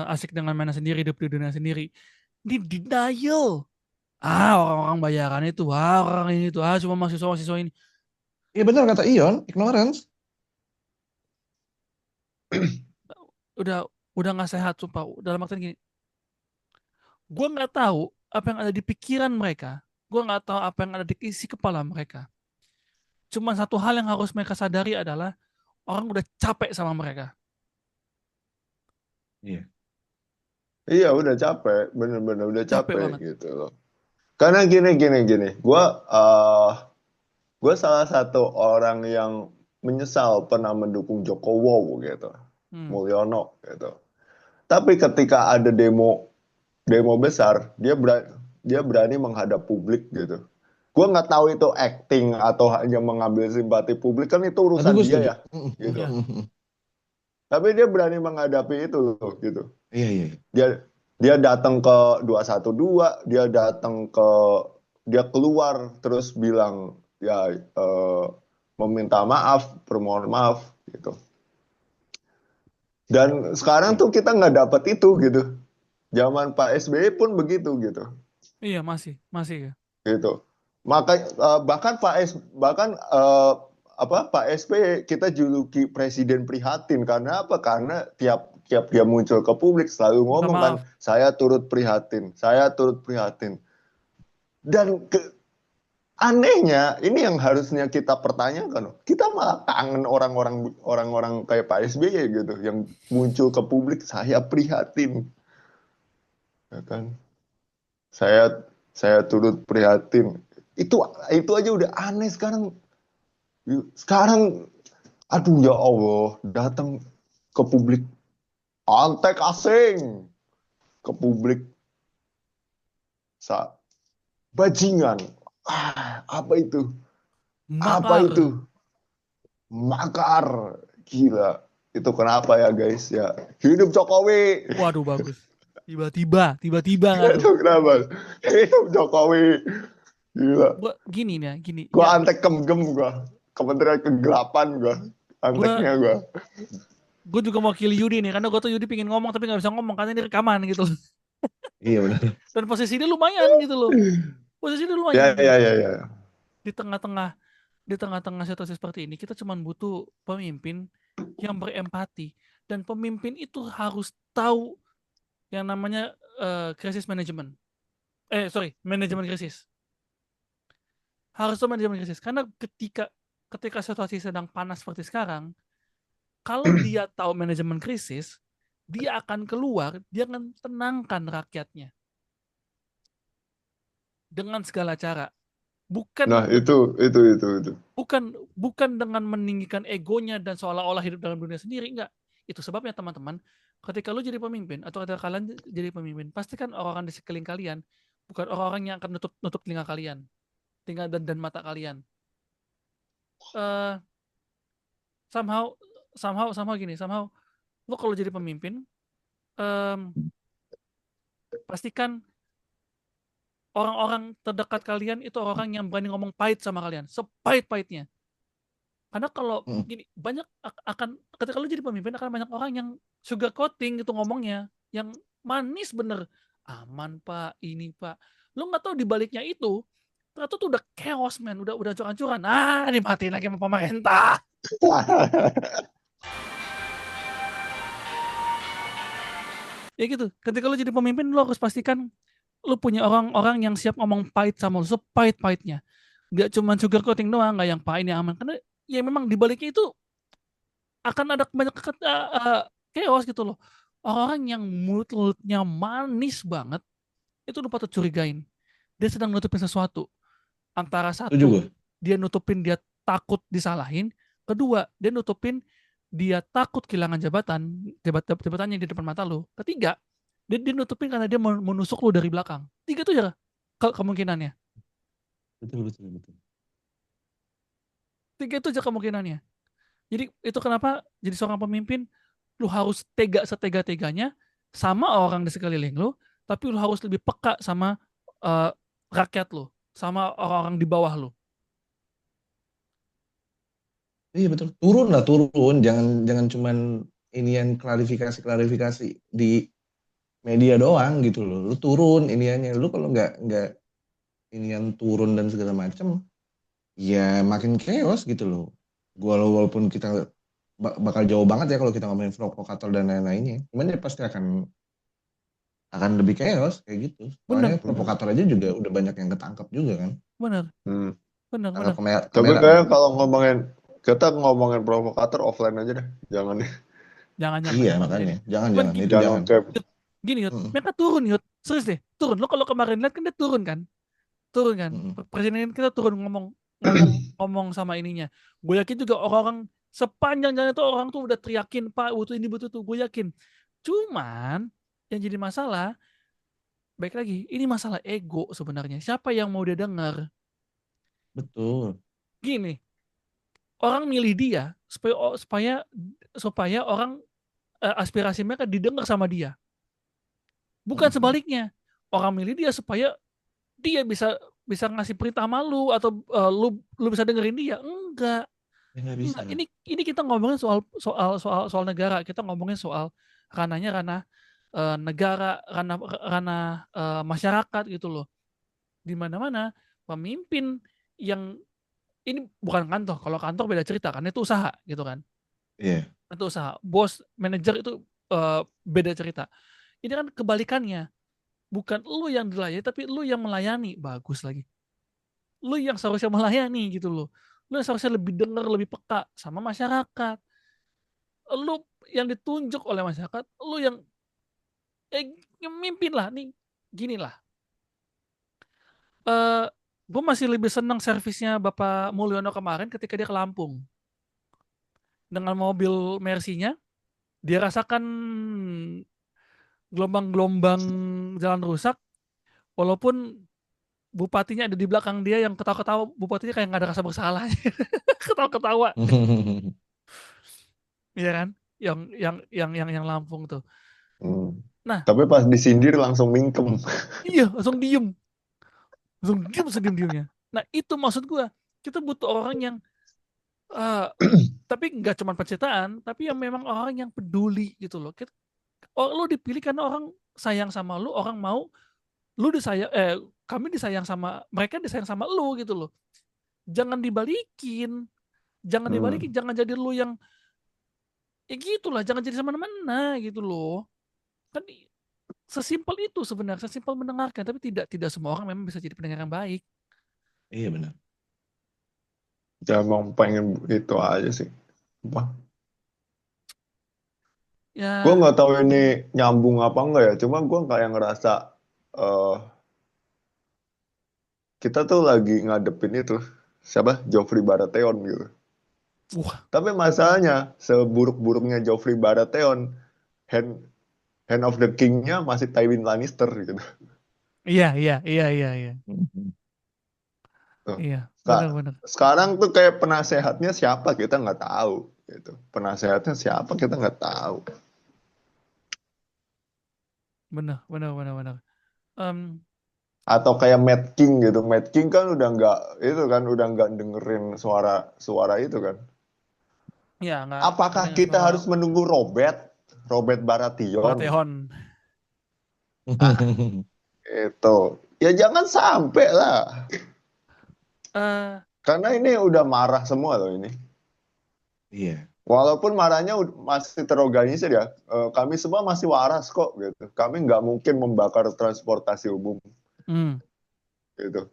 asik dengan mainan sendiri, hidup di dunia sendiri. Ini denial. Orang-orang bayaran itu, orang ini tuh, cuma mahasiswa-mahasiswa ini. Iya benar kata Ion, ignorance. Udah udah nggak sehat sumpah. Dalam artian gini, gue nggak tahu apa yang ada di pikiran mereka. Gue nggak tahu apa yang ada di isi kepala mereka. Cuma satu hal yang harus mereka sadari adalah orang udah capek sama mereka. Iya. Iya udah capek, bener-bener udah Capek capek banget. gitu loh. Karena gini. Gue salah satu orang yang menyesal pernah mendukung Jokowi gitu, Hmm. Mulyono gitu. Tapi ketika ada demo demo besar, dia berani menghadap publik gitu. Gue nggak tahu itu acting atau hanya mengambil simpati publik, kan itu Tapi urusan gue dia setuju. ya gitu. Ya, Tapi dia berani menghadapi itu loh gitu. Iya, iya. Dia dia datang ke 212, dia keluar terus bilang ya meminta maaf, permohon maaf gitu. Dan sekarang Iya. tuh kita nggak dapat itu gitu. Zaman Pak SBY pun begitu gitu. iya masih ya. Gitu. Maka bahkan Pak SBY kita juluki presiden prihatin karena apa? Karena tiap tiap dia muncul ke publik selalu Minta ngomong kan, maaf. saya turut prihatin, saya turut prihatin. Dan anehnya ini yang harusnya kita pertanyakan, kita malah kangen orang-orang kayak Pak SBY gitu yang muncul ke publik, saya prihatin, ya kan? saya turut prihatin. Itu aja udah aneh sekarang. Sekarang aduh ya Allah, datang ke publik antek asing, ke publik sa bajingan. Apa itu? Apa Makar. itu? Makar. Gila. Itu kenapa ya guys ya? Hidup Jokowi. Waduh bagus. Tiba-tiba nggak tuh? Itu kenapa? Hidup Jokowi. Gila. Gua gini nih, gini. Gua Ya, antek kegem gua. Kementerian Kegelapan gua. gua Anteknya gua. gue juga mau kill Yudi nih, karena gue tuh Yudi pingin ngomong tapi nggak bisa ngomong karena ini rekaman gitu. Iya benar. Dan posisi dia lumayan gitu loh. Posisi dia Ya lumayan. ya ya ya. Di tengah-tengah situasi seperti ini kita cuma butuh pemimpin yang berempati, dan pemimpin itu harus tahu yang namanya krisis manajemen. Manajemen krisis. Harus tahu manajemen krisis, karena ketika situasi sedang panas seperti sekarang, kalau dia tahu manajemen krisis, dia akan keluar, dia akan tenangkan rakyatnya dengan segala cara. Nah, Bukan itu. bukan bukan dengan meninggikan egonya dan seolah-olah hidup dalam dunia sendiri, enggak. Itu sebabnya teman-teman, ketika lu jadi pemimpin atau ketika kalian jadi pemimpin, pastikan orang-orang di sekeliling kalian bukan orang-orang yang akan nutup telinga kalian, dan mata kalian. Eh somehow somehow lu kalau jadi pemimpin, em, pastikan orang-orang terdekat kalian itu orang yang berani ngomong pahit sama kalian, sepahit-pahitnya. Karena kalau Mm. gini, banyak akan ketika lu jadi pemimpin akan banyak orang yang sugar coating gitu ngomongnya, yang manis bener, aman pak, ini pak. Lu nggak tahu di baliknya itu ternyata tuh udah chaos man, udah hancur-hancuran. Dimatiin lagi sama pemerintah. Ya gitu. Ketika lu jadi pemimpin, lu harus pastikan lu punya orang-orang yang siap ngomong pahit sama lu, sepahit-pahitnya. Nggak cuma sugar coating doang, nggak yang pak ini aman. Karena ya memang di baliknya itu akan ada banyak chaos gitu loh. Orang yang mulutnya manis banget, itu lu patut curigain. Dia sedang nutupin sesuatu. Antara Setuju satu, gue. dia nutupin dia takut disalahin. Kedua, dia nutupin dia takut kehilangan jabatannya di depan mata lu. Ketiga, dia nutupin karena dia mau nusuk lu dari belakang. Tiga itu ya kemungkinannya. Betul. Tiga itu aja kemungkinannya. Jadi itu kenapa jadi seorang pemimpin lu harus tega setega-teganya sama orang di sekeliling lu, tapi lu harus lebih peka sama uh, rakyat lu, sama orang-orang di bawah lu. Iya betul. Turun lah turun. Jangan cuman inian klarifikasi di media doang gitu loh. Lu turun iniannya. Lu kalau nggak inian turun dan segala macam, ya makin chaos gitu loh. Walaupun kita bakal jauh banget ya kalau kita ngomongin provokator dan lain-lainnya. Cuman ya pasti akan lebih chaos kayak gitu. Bener, Soalnya provokator aja juga udah banyak yang ketangkap juga kan. bener, Hmm. bener, Tangkap bener. Tapi kamera kan. kayak kalau kita ngomongin provokator offline aja deh. Jangan deh. Jangan Iya jangan makanya. ini. Jangan Cuman itu Jangan jangan. kayak gini Yud, Mm-mm. mereka turun Yud, serius deh, turun. Lo kalau kemarin lihat kan dia turun kan, Mm-mm. Presiden kita turun ngomong sama ininya. Gue yakin juga orang-orang sepanjang jalan itu orang tuh udah teriakin Pak butuh ini butuh tuh, gue yakin. Cuman yang jadi masalah, baik lagi, ini masalah ego sebenarnya. Siapa yang mau dia dengar? Betul. Gini, orang milih dia supaya orang aspirasi mereka didengar sama dia. Bukan Mm-mm. sebaliknya. Orang milih dia supaya dia bisa bisa ngasih perintah sama lu, atau lu bisa dengerin dia. Enggak. Ya nggak bisa Enggak. lah. Ini kita ngomongin soal negara. Kita ngomongin soal ranah negara, ranah masyarakat gitu loh. Di mana-mana pemimpin yang ini bukan kantor. Kalau kantor beda cerita kan, itu usaha gitu kan. Iya. Itu usaha. Bos, manajer itu beda cerita. Ini kan kebalikannya. Bukan lu yang dilayani, tapi lu yang melayani. Bagus lagi. Lu yang seharusnya melayani gitu loh. Lu yang seharusnya lebih dengar, lebih peka sama masyarakat. Lu yang ditunjuk oleh masyarakat, lu yang mimpin lah nih. Gini lah. gue masih lebih senang servisnya Bapak Mulyono kemarin ketika dia ke Lampung dengan mobil Mercy-nya. Dia rasakan gelombang-gelombang jalan rusak, walaupun bupatinya ada di belakang dia yang ketawa-ketawa, bupatinya kayak nggak ada rasa bersalah, ketawa-ketawa, ya kan? Yang Lampung tuh. Hmm. Nah, Tapi pas disindir langsung mingkem. iya langsung diem sediem-diemnya. Nah itu maksud gua, kita butuh orang yang eh, tapi nggak cuma pencitraan, tapi yang memang orang yang peduli gitu loh. Lu dipilih karena orang sayang sama lu, orang mau lu disayang, kami disayang sama mereka, disayang sama lu gitu loh. Jangan dibalikin, Hmm. jangan jadi lu yang ya gitulah, jangan jadi semena-mena gitu loh. Kan sesimpel itu sebenarnya, sesimpel mendengarkan, tapi tidak semua orang memang bisa jadi pendengar yang baik. Iya benar. Ya emang pengen itu aja sih. Apa? Gue Ya, nggak tahu ini nyambung apa enggak ya. Cuma gue kayak ngerasa eh kita tuh lagi ngadepin itu siapa Joffrey Baratheon gitu. wah, Tapi masalahnya seburuk-buruknya Joffrey Baratheon, hand hand of the king-nya masih Tywin Lannister gitu. iya, iya, iya, iya, iya, Mhm. Tuh. iya, benar-benar, Sekarang tuh kayak penasehatnya siapa kita nggak tahu gitu. Penasehatnya siapa kita nggak tahu. benar, benar, benar, benar. Em, Atau kayak Mad King gitu. Mad King kan udah nggak itu kan udah nggak dengerin suara suara itu kan. ya nggak Apakah dengan kita suara harus menunggu Robert Baratheon? Baratheon. Ah, itu. Ya jangan sampai lah. Eh, Karena ini udah marah semua loh ini. Iya. Walaupun marahnya masih terorganisir ya, kami semua masih waras kok gitu. Kami nggak mungkin membakar transportasi umum hmm, gitu.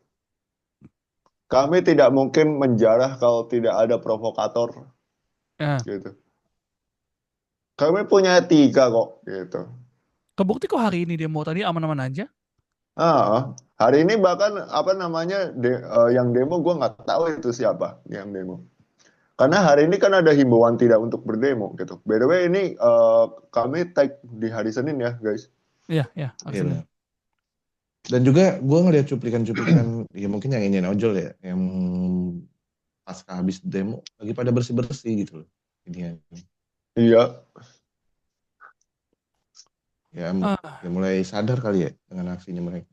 Kami tidak mungkin menjarah kalau tidak ada provokator ya. gitu. Kami punya etika kok gitu. Kebukti kok hari ini demo tadi aman-aman aja. Hari ini bahkan apa namanya yang demo gue nggak tahu itu siapa yang demo. Karena hari ini kan ada himbauan tidak untuk berdemo gitu. By the way ini kami tag di hari Senin ya guys. Iya, ya, Iya Arsenal. benar. Dan juga gue ngeliat cuplikan-cuplikan, ya mungkin yang ini ojol ya, yang pas habis demo lagi pada bersih-bersih gitu loh. Ini ya, Iya. ya, Ah, ya mulai sadar kali ya dengan aksinya mereka.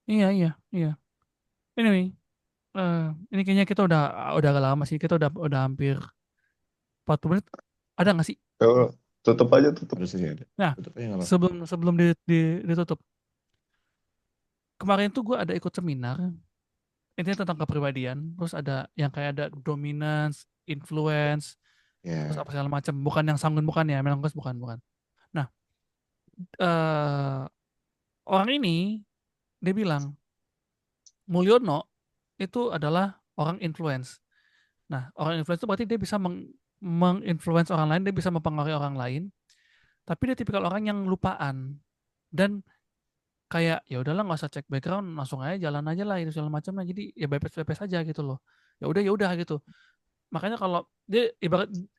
iya, iya, iya. Anyway, eh, ini kayaknya kita udah agak lama sih. Kita udah hampir 40 menit. Ada nggak sih? Yaudah, tutup aja tutup. Harusnya sih ada. Nah, Tutup aja nggak apa-apa. sebelum sebelum ditutup. Kemarin tuh gue ada ikut seminar. Intinya tentang kepribadian. Terus ada yang kayak ada dominance, influence, terus Ya, apa segala macam. Bukan yang Sanggun, bukan ya. Melanchthon bukan, bukan. Nah, eh orang ini dia bilang Mulyono itu adalah orang influence. Nah, orang influence itu berarti dia bisa menginfluence orang lain, dia bisa mempengaruhi orang lain, tapi dia tipikal orang yang lupaan dan kayak ya udahlah nggak usah cek background, langsung aja jalan aja lah itu segala macamnya. Jadi ya bebas-bebas aja gitu loh. Ya udah gitu. Makanya kalau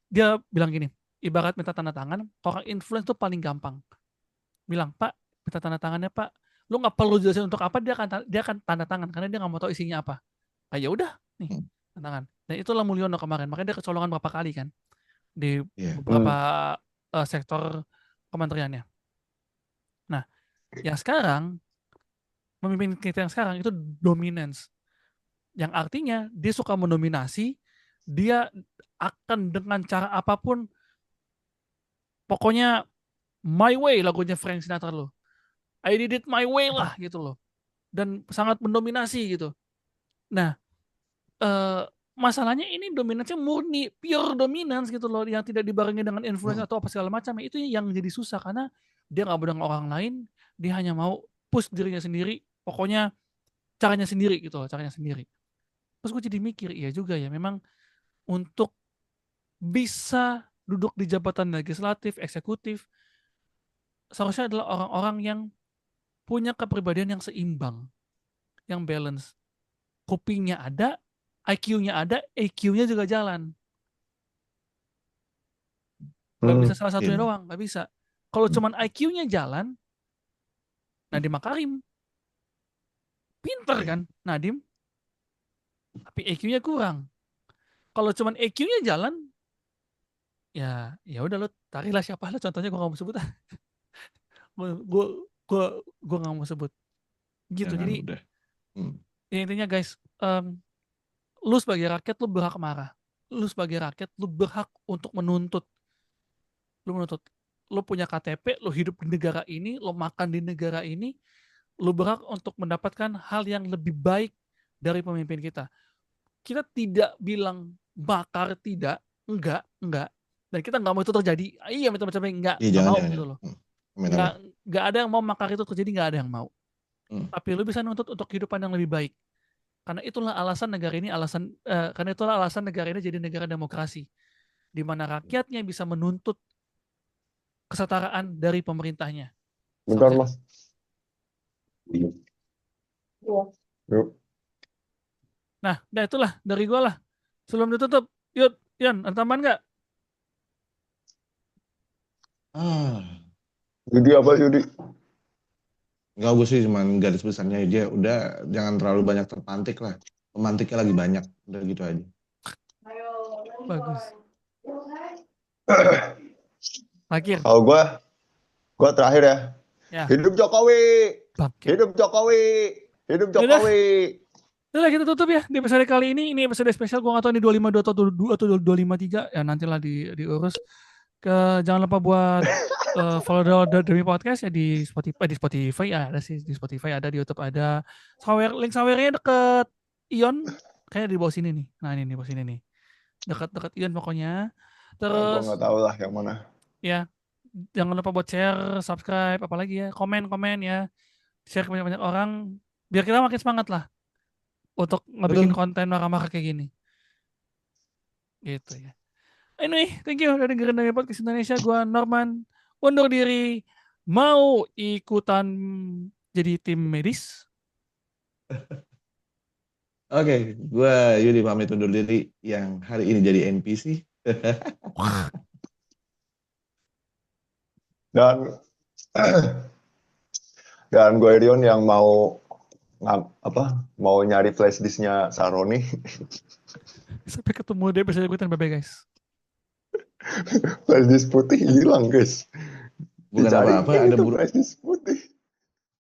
dia bilang gini, ibarat minta tanda tangan, orang influence itu paling gampang. Bilang, "Pak, minta tanda tangannya, Pak." Lu nggak perlu jelasin untuk apa, dia akan tanda tangan karena dia nggak mau tahu isinya apa. Ah, ya udah nih hmm, tantangan. Dan itulah Mulyono kemarin. Makanya dia kecolongan berapa kali kan di ya, beberapa Hmm. sektor kementeriannya. Nah, yang sekarang pemimpin kita yang sekarang itu dominance. Yang artinya dia suka mendominasi, dia akan dengan cara apapun, pokoknya my way lagunya Frank Sinatra loh. I did it my way lah gitu loh. Dan sangat mendominasi gitu. Nah, eh, masalahnya ini dominasinya murni pure dominance gitu loh yang tidak dibarengi dengan influence atau apa segala macam itu yang jadi susah karena dia nggak mau dengan orang lain, dia hanya mau push dirinya sendiri, pokoknya caranya sendiri gitu loh, caranya sendiri. Terus gue jadi mikir iya juga ya, memang untuk bisa duduk di jabatan legislatif eksekutif seharusnya adalah orang-orang yang punya kepribadian yang seimbang, yang balance. Kupingnya ada, IQ-nya ada, EQ-nya juga jalan. Gak bisa salah satunya Iya. doang, gak bisa. Kalau cuman IQ-nya jalan, Nadiem Makarim pinter kan, Nadiem, tapi EQ-nya kurang. Kalau cuman EQ-nya jalan, ya udah lo tarilah siapa lo contohnya, gue gak mau sebut. Gue gak mau sebut. Gitu. Jangan Jadi udah. ya intinya guys, lu sebagai rakyat lu berhak marah. Lu sebagai rakyat lu berhak untuk menuntut. Lu punya KTP, lu hidup di negara ini, lu makan di negara ini, lu berhak untuk mendapatkan hal yang lebih baik dari pemimpin kita. Kita tidak bilang makar, tidak, enggak. Dan kita nggak mau itu terjadi. Iya, macam-macam enggak Iya, mau jangan. gitu loh. Amin. Nggak ada yang mau makar itu terjadi, nggak ada yang mau. Tapi lu bisa nuntut untuk kehidupan yang lebih baik. Karena itulah alasan negara ini jadi negara demokrasi, di mana rakyatnya bisa menuntut kesetaraan dari pemerintahnya. Bentar, Selesai. Mas. Yuk. Nah, itulah dari gue lah. Sebelum ditutup, Yan, ada tambahan nggak? Judi apa Judi? Enggak, gue sih cuman garis besarnya aja. Udah jangan terlalu banyak terpantik lah. Pemantiknya lagi banyak. Udah gitu aja. Bagus. Akhir. Kalau gue terakhir ya. Hidup Jokowi. Bangkit. Hidup Jokowi. Hidup Jokowi. Udah kita tutup ya di episode kali ini. Ini episode spesial. Gue gak tahu ini 252 atau 253. Ya nantilah diurus. Jangan lupa buat follow Demi Podcast ya di Spotify ya, ada sih, di Spotify ada, di YouTube ada. Link sawernya deket Ion, kayaknya di bawah sini nih. Nah ini di bawah sini nih, dekat Ion pokoknya. Terus gue nggak tahu lah yang mana. Ya, jangan lupa buat share, subscribe, apalagi ya, komen ya, share ke banyak orang biar kita makin semangat lah untuk ngebikin konten marah-marah kayak gini. Gitu ya. Anyway, thank you udah dengerin Demi Podcast Indonesia. Gua Norman undur diri. Mau ikutan jadi tim medis? Oke, gue Yudi pamit undur diri yang hari ini jadi NPC. Dan gue Irion yang mau nyari flash disknya Saroni. Sampai ketemu di episode berikutnya. Bye-bye guys. Flash disk putih hilang guys. Bukan apa-apa, ada flash disk putih.